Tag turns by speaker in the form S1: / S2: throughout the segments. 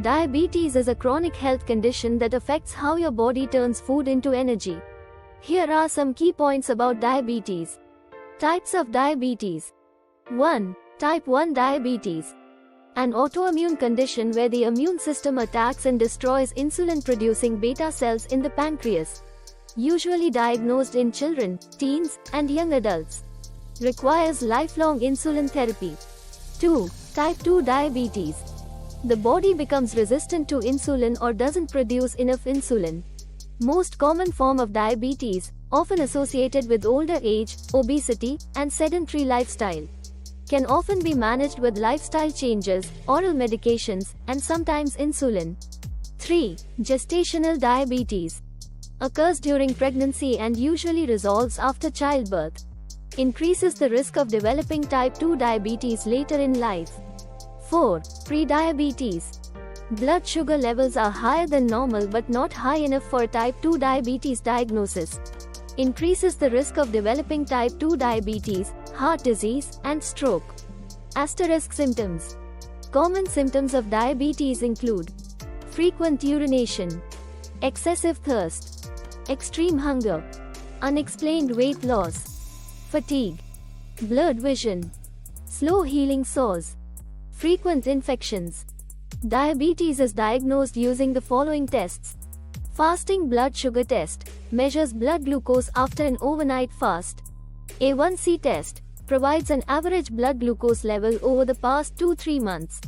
S1: Diabetes is a chronic health condition that affects how your body turns food into energy. Here are some key points about diabetes. Types of diabetes. 1. Type 1 diabetes. An autoimmune condition where the immune system attacks and destroys insulin-producing beta cells in the pancreas. Usually diagnosed in children, teens, and young adults. Requires lifelong insulin therapy. 2. Type 2 diabetes. The body becomes resistant to insulin or doesn't produce enough insulin. Most common form of diabetes, often associated with older age, obesity, and sedentary lifestyle. Can often be managed with lifestyle changes, oral medications, and sometimes insulin. 3. Gestational diabetes. Occurs during pregnancy and usually resolves after childbirth. Increases the risk of developing type 2 diabetes later in life. 4. Prediabetes. Blood sugar levels are higher than normal but not high enough for a type 2 diabetes diagnosis. Increases the risk of developing type 2 diabetes, heart disease, and stroke. Asterisk symptoms. Common symptoms of diabetes include frequent urination, excessive thirst, extreme hunger, unexplained weight loss, fatigue, blurred vision, slow healing sores, frequent infections. Diabetes is diagnosed using the following tests. Fasting blood sugar test measures blood glucose after an overnight fast. A1C test provides an average blood glucose level over the past 2-3 months.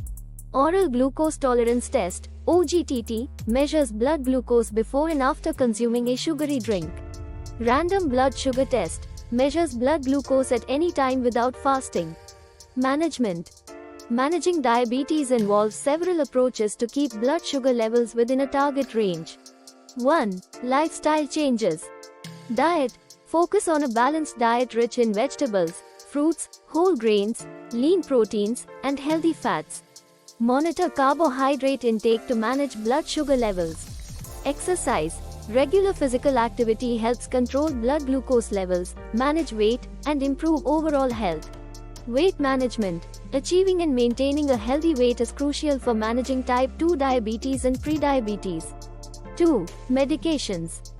S1: Oral glucose tolerance test OGTT measures blood glucose before and after consuming a sugary drink. Random blood sugar test measures blood glucose at any time without fasting. Management. Managing diabetes involves several approaches to keep blood sugar levels within a target range. 1. Lifestyle changes. Diet. Focus on a balanced diet rich in vegetables, fruits, whole grains, lean proteins, and healthy fats. Monitor carbohydrate intake to manage blood sugar levels. Exercise. Regular physical activity helps control blood glucose levels, manage weight, and improve overall health. Weight management. Achieving and maintaining a healthy weight is crucial for managing type 2 diabetes and prediabetes. 2. Medications.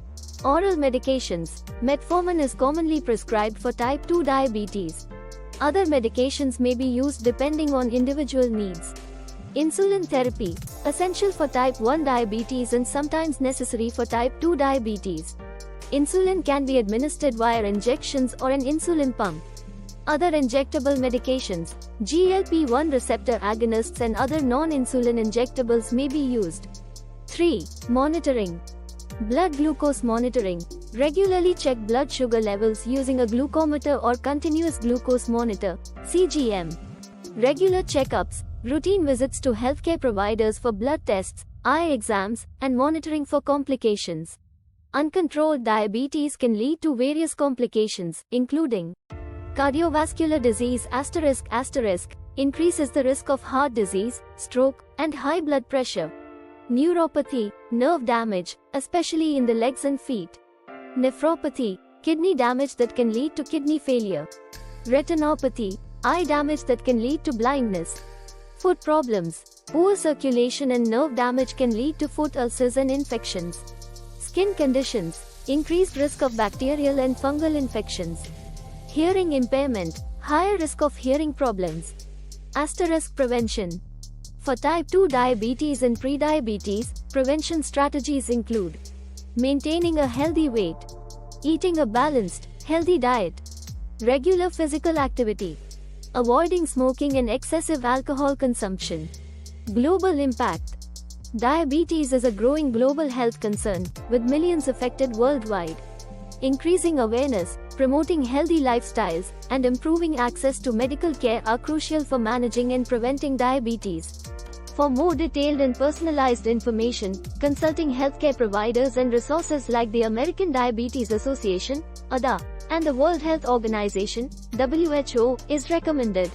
S1: Oral medications. Metformin is commonly prescribed for type 2 diabetes. Other medications may be used depending on individual needs. Insulin therapy. Essential for type 1 diabetes and sometimes necessary for type 2 diabetes. Insulin can be administered via injections or an insulin pump. Other injectable medications, GLP-1 receptor agonists and other non-insulin injectables may be used. 3. Monitoring. Blood glucose monitoring. Regularly check blood sugar levels using a glucometer or continuous glucose monitor, CGM. Regular checkups, routine visits to healthcare providers for blood tests, eye exams, and monitoring for complications. Uncontrolled diabetes can lead to various complications, including cardiovascular disease ***, increases the risk of heart disease, stroke, and high blood pressure. Neuropathy, nerve damage, especially in the legs and feet. Nephropathy, kidney damage that can lead to kidney failure. Retinopathy, eye damage that can lead to blindness. Foot problems, poor circulation and nerve damage can lead to foot ulcers and infections. Skin conditions, increased risk of bacterial and fungal infections. Hearing impairment, higher risk of hearing problems. * prevention. For type 2 diabetes and prediabetes, prevention strategies include maintaining a healthy weight, eating a balanced, healthy diet, regular physical activity, avoiding smoking and excessive alcohol consumption. Global impact. Diabetes is a growing global health concern, with millions affected worldwide. Increasing awareness, promoting healthy lifestyles, and improving access to medical care are crucial for managing and preventing diabetes. For more detailed and personalized information, consulting healthcare providers and resources like the American Diabetes Association, ADA, and the World Health Organization, WHO, is recommended.